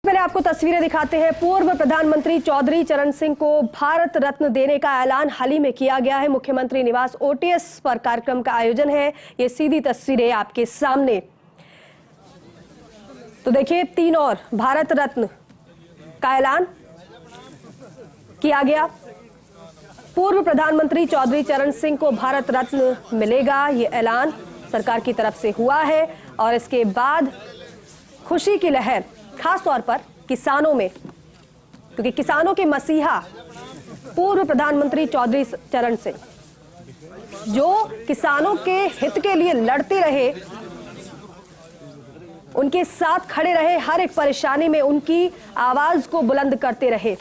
पहले आपको तस्वीरें दिखाते हैं। पूर्व प्रधानमंत्री चौधरी चरण सिंह को भारत रत्न देने का ऐलान हाल ही में किया गया है। मुख्यमंत्री निवास ओटीएस पर कार्यक्रम का आयोजन है। ये सीधी तस्वीरें आपके सामने। तो देखिए, 3 और भारत रत्न का ऐलान किया गया। पूर्व प्रधानमंत्री चौधरी चरण सिंह को भारत रत्न मिलेगा, ये ऐलान सरकार की तरफ से हुआ है। और इसके बाद खुशी की लहर खास तौर पर किसानों में, क्योंकि किसानों के मसीहा पूर्व प्रधानमंत्री चौधरी चरण सिंह, जो किसानों के हित के लिए लड़ते रहे, उनके साथ खड़े रहे, हर एक परेशानी में उनकी आवाज को बुलंद करते रहे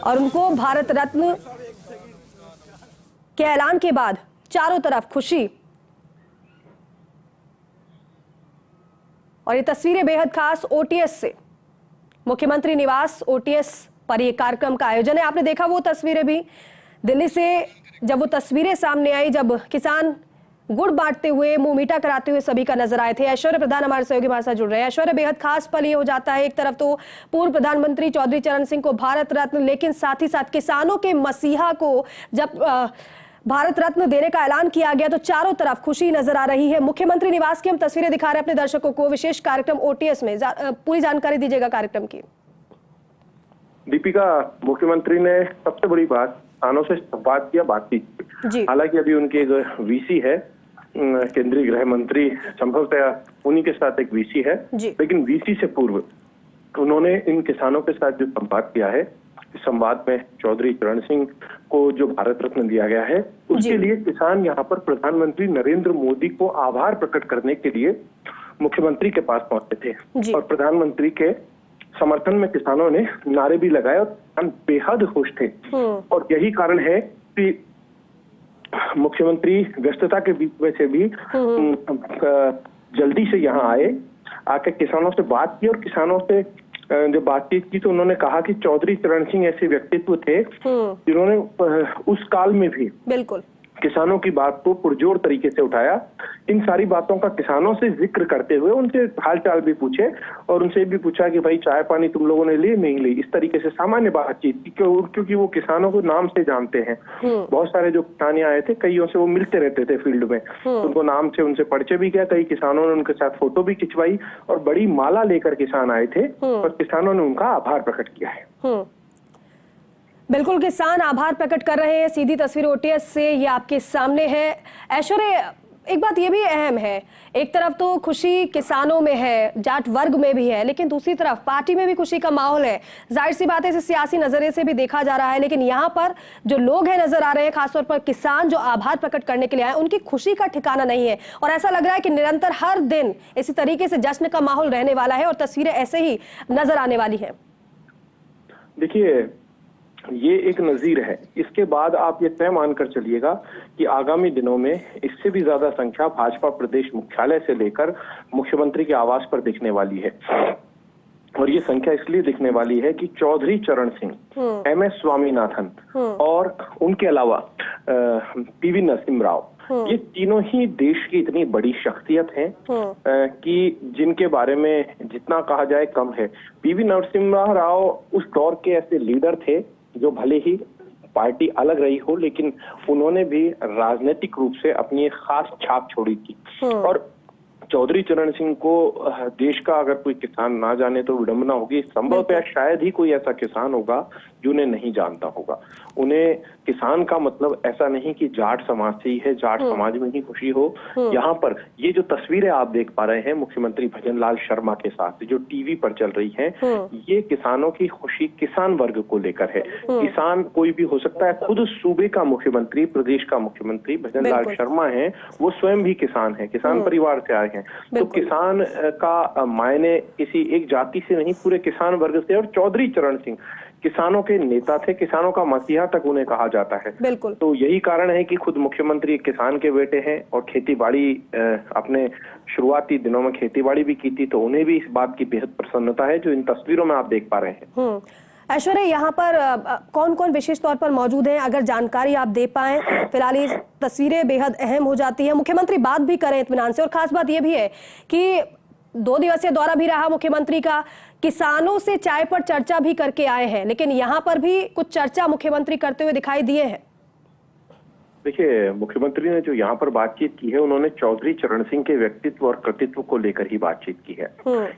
और उनको भारत रत्न के ऐलान के बाद चारों तरफ खुशी। और ये तस्वीरें बेहद खास ओटीएस से, मुख्यमंत्री निवास ओटीएस पर यह कार्यक्रम का आयोजन है। आपने देखा वो तस्वीरें भी दिल्ली से, जब वो तस्वीरें सामने आई, जब किसान गुड़ बांटते हुए, मुंह मीठा कराते हुए सभी का नजर आए थे। ऐश्वर्य प्रधान हमारे सहयोगी हमारे साथ जुड़ रहे हैं। ऐश्वर्य, बेहद खास पल ये हो जाता है, एक तरफ तो पूर्व प्रधानमंत्री चौधरी चरण सिंह को भारत रत्न, लेकिन साथ ही साथ किसानों के मसीहा को जब भारत रत्न देने का ऐलान किया गया तो चारों तरफ खुशी नजर आ रही है। मुख्यमंत्री निवास की हम तस्वीरें दिखा रहे हैं अपने दर्शकों को। विशेष कार्यक्रम ओटीएस में, पूरी जानकारी दीजिएगा कार्यक्रम की। दीपिका, मुख्यमंत्री ने सबसे बड़ी बात किसानों से संवाद किया, बातचीत। हालांकि अभी उनके एक वीसी है, केंद्रीय गृह मंत्री, संभवतः उन्हीं के साथ एक वीसी है, लेकिन वीसी से पूर्व उन्होंने इन किसानों के साथ जो संवाद किया है, इस संवाद में चौधरी चरण सिंह को जो भारत रत्न दिया गया है, उसके लिए किसान यहाँ पर प्रधानमंत्री नरेंद्र मोदी को आभार प्रकट करने के लिए मुख्यमंत्री के पास पहुंचे थे। और प्रधानमंत्री के समर्थन में किसानों ने नारे भी लगाए और किसान बेहद खुश थे। और यही कारण है कि मुख्यमंत्री व्यस्तता के बीच में से भी जल्दी से यहाँ आए, आकर किसानों से बात की। और किसानों से जब बातचीत की तो उन्होंने कहा कि चौधरी चरण सिंह ऐसे व्यक्तित्व थे जिन्होंने उस काल में भी बिल्कुल किसानों की बात को पुरजोर तरीके से उठाया। इन सारी बातों का किसानों से जिक्र करते हुए उनसे हालचाल भी पूछे और उनसे भी पूछा कि भाई चाय पानी तुम लोगों ने ली नहीं ली, इस तरीके से सामान्य बातचीत की, क्योंकि वो किसानों को नाम से जानते हैं। बहुत सारे जो किसान आए थे, कईयों से वो मिलते रहते थे फील्ड में, उनको नाम से उनसे परिचय भी किया। कई किसानों ने उनके साथ फोटो भी खिंचवाई और बड़ी माला लेकर किसान आए थे और किसानों ने उनका आभार प्रकट किया है। बिल्कुल, किसान आभार प्रकट कर रहे हैं। सीधी तस्वीर ओटीएस से ये आपके सामने है। ऐश्वर्य, एक बात ये भी अहम है, एक तरफ तो खुशी किसानों में है, जाट वर्ग में भी है, लेकिन दूसरी तरफ पार्टी में भी खुशी का माहौल है। जाहिर सी बात है, इसे सियासी नजरिए से भी देखा जा रहा है, लेकिन यहाँ पर जो लोग हैं नजर आ रहे हैं, खासतौर पर किसान जो आभार प्रकट करने के लिए आए, उनकी खुशी का ठिकाना नहीं है। और ऐसा लग रहा है कि निरंतर हर दिन इसी तरीके से जश्न का माहौल रहने वाला है और तस्वीरें ऐसे ही नजर आने वाली है। देखिए, ये एक नजीर है। इसके बाद आप ये तय मानकर चलिएगा कि आगामी दिनों में इससे भी ज्यादा संख्या भाजपा प्रदेश मुख्यालय से लेकर मुख्यमंत्री के आवास पर दिखने वाली है। और ये संख्या इसलिए दिखने वाली है कि चौधरी चरण सिंह, एमएस स्वामीनाथन और उनके अलावा पीवी नरसिम्हा राव, ये तीनों ही देश की इतनी बड़ी शख्सियत हैं कि जिनके बारे में जितना कहा जाए कम है। पीवी नरसिम्हा राव उस दौर के ऐसे लीडर थे जो भले ही पार्टी अलग रही हो, लेकिन उन्होंने भी राजनीतिक रूप से अपनी एक खास छाप छोड़ी थी। और चौधरी चरण सिंह को देश का अगर कोई किसान ना जाने तो विडंबना होगी। संभवतः शायद ही कोई ऐसा किसान होगा जो उन्हें नहीं जानता होगा। उन्हें किसान का मतलब ऐसा नहीं कि जाट समाज से ही है, जाट समाज में ही खुशी हो। यहाँ पर ये जो तस्वीरें आप देख पा रहे हैं मुख्यमंत्री भजनलाल शर्मा के साथ जो टीवी पर चल रही हैं, ये किसानों की खुशी किसान वर्ग को लेकर है। किसान कोई भी हो सकता है, खुद सूबे का मुख्यमंत्री, प्रदेश का मुख्यमंत्री भजनलाल शर्मा है, वो स्वयं भी किसान है, किसान परिवार से आए हैं। तो किसान का मायने किसी एक जाति से नहीं, पूरे किसान वर्ग से। और चौधरी चरण सिंह किसानों के नेता थे, किसानों का मसीहा तक उन्हें कहा जाता है। बिल्कुल। तो यही कारण है कि खुद मुख्यमंत्री किसान के बेटे हैं और खेतीबाड़ी अपने शुरुआती दिनों में खेतीबाड़ी भी की थी, तो उन्हें भी इस बात की बेहद प्रसन्नता है जो इन तस्वीरों में आप देख पा रहे हैं। ऐश्वर्य, यहाँ पर कौन कौन विशेष तौर पर मौजूद हैं, अगर जानकारी आप दे पाएं। फिलहाल ये तस्वीरें बेहद अहम हो जाती हैं, मुख्यमंत्री बात भी करें इत्मीनान से। और खास बात ये भी है कि 2 दिवसीय दौरा भी रहा मुख्यमंत्री का, किसानों से चाय पर चर्चा भी करके आए हैं, लेकिन यहाँ पर भी कुछ चर्चा मुख्यमंत्री करते हुए दिखाई दिए हैं। देखिए, मुख्यमंत्री ने जो यहाँ पर बातचीत की है, उन्होंने चौधरी चरण सिंह के व्यक्तित्व और कृतित्व को लेकर ही बातचीत की है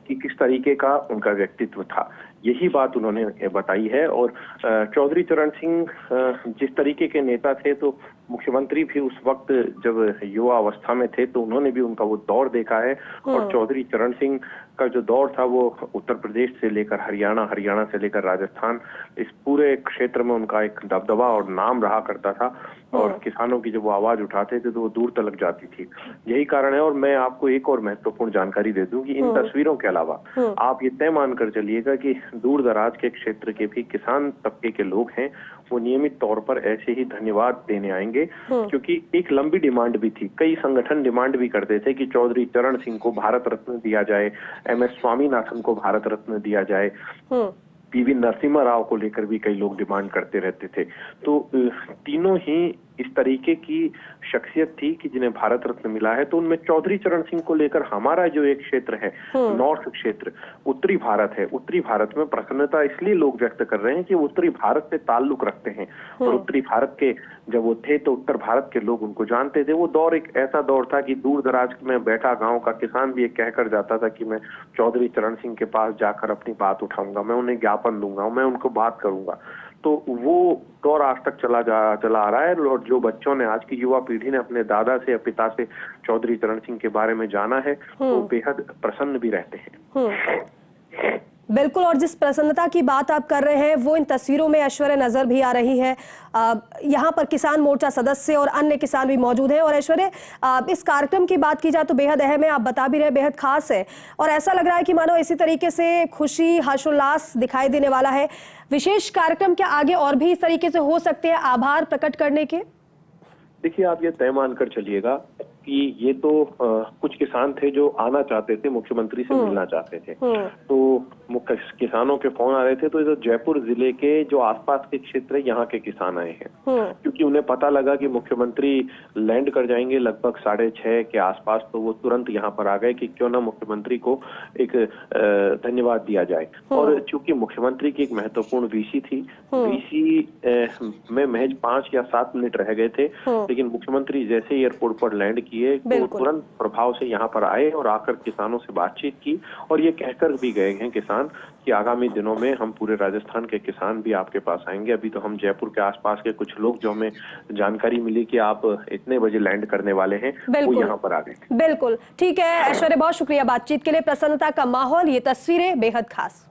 कि किस तरीके का उनका व्यक्तित्व था, यही बात उन्होंने बताई है। और चौधरी चरण सिंह जिस तरीके के नेता थे, तो मुख्यमंत्री भी उस वक्त जब युवा अवस्था में थे तो उन्होंने भी उनका वो दौर देखा है। और चौधरी चरण सिंह का जो दौर था वो उत्तर प्रदेश से लेकर हरियाणा, हरियाणा से लेकर राजस्थान, इस पूरे क्षेत्र में उनका एक दबदबा और नाम रहा करता था। और किसानों की जब वो आवाज उठाते थे तो वो दूर तक जाती थी, यही कारण है। और मैं आपको एक और महत्वपूर्ण जानकारी दे दूं कि इन तस्वीरों के अलावा आप ये तय मानकर चलिएगा कि दूर दराज के क्षेत्र के भी किसान तबके के लोग हैं, वो नियमित तौर पर ऐसे ही धन्यवाद देने आएंगे, क्योंकि एक लंबी डिमांड भी थी। कई संगठन डिमांड भी करते थे कि चौधरी चरण सिंह को भारत रत्न दिया जाए, MS स्वामीनाथन को भारत रत्न दिया जाए, PV नरसिम्हा राव को लेकर भी कई लोग डिमांड करते रहते थे। तो तीनों ही इस तरीके की शख्सियत थी कि जिन्हें भारत रत्न मिला है। तो उनमें चौधरी चरण सिंह को लेकर हमारा जो एक क्षेत्र है, नॉर्थ क्षेत्र, उत्तरी भारत है, उत्तरी भारत में प्रसन्नता इसलिए लोग व्यक्त कर रहे हैं कि उत्तरी भारत से ताल्लुक रखते हैं। और उत्तरी भारत के जब वो थे तो उत्तर भारत के लोग उनको जानते थे। वो दौर एक ऐसा दौर था कि दूर दराज में बैठा गांव का किसान भी ये कहकर जाता था कि मैं चौधरी चरण सिंह के पास जाकर अपनी बात उठाऊंगा, मैं उन्हें ज्ञापन दूंगा, मैं उनको बात करूंगा। तो वो दौर आज तक चला आ रहा है। और जो बच्चों ने, आज की युवा पीढ़ी ने अपने दादा से या पिता से चौधरी चरण सिंह के बारे में जाना है, वो बेहद प्रसन्न भी रहते हैं। बिल्कुल, और जिस प्रसन्नता की बात आप कर रहे हैं वो इन तस्वीरों में ऐश्वर्य नजर भी आ रही है। यहाँ पर किसान मोर्चा सदस्य और अन्य किसान भी मौजूद हैं। और ऐश्वर्य, इस कार्यक्रम की बात की जाए तो बेहद अहम है, आप बता भी रहे, बेहद खास है। और ऐसा लग रहा है कि मानो इसी तरीके से खुशी, हर्षोल्लास दिखाई देने वाला है। विशेष कार्यक्रम क्या आगे और भी इस तरीके से हो सकते हैं आभार प्रकट करने के? देखिए, आप ये तय मानकर चलिएगा कि ये तो कुछ किसान थे जो आना चाहते थे, मुख्यमंत्री से मिलना चाहते थे। तो मुख्य किसानों के फोन आ रहे थे। तो ये जयपुर जिले के जो आसपास के क्षेत्र है, यहाँ के किसान आए हैं, क्योंकि उन्हें पता लगा कि मुख्यमंत्री लैंड कर जाएंगे लगभग 6:30 के आसपास। तो वो तुरंत यहाँ पर आ गए कि क्यों ना मुख्यमंत्री को एक धन्यवाद दिया जाए। और चूंकि मुख्यमंत्री की एक महत्वपूर्ण VC थी, VC में महज 5 या 7 मिनट रह गए थे, लेकिन मुख्यमंत्री जैसे एयरपोर्ट पर लैंड किए तो तुरंत प्रभाव से यहाँ पर आए और आकर किसानों से बातचीत की। और ये कहकर भी गए हैं किसान कि आगामी दिनों में हम पूरे राजस्थान के किसान भी आपके पास आएंगे। अभी तो हम जयपुर के आसपास के कुछ लोग, जो हमें जानकारी मिली कि आप इतने बजे लैंड करने वाले हैं, वो यहाँ पर आ गए। बिल्कुल ठीक है ऐश्वर्य, बहुत शुक्रिया बातचीत के लिए। प्रसन्नता का माहौल, ये तस्वीरें बेहद खास।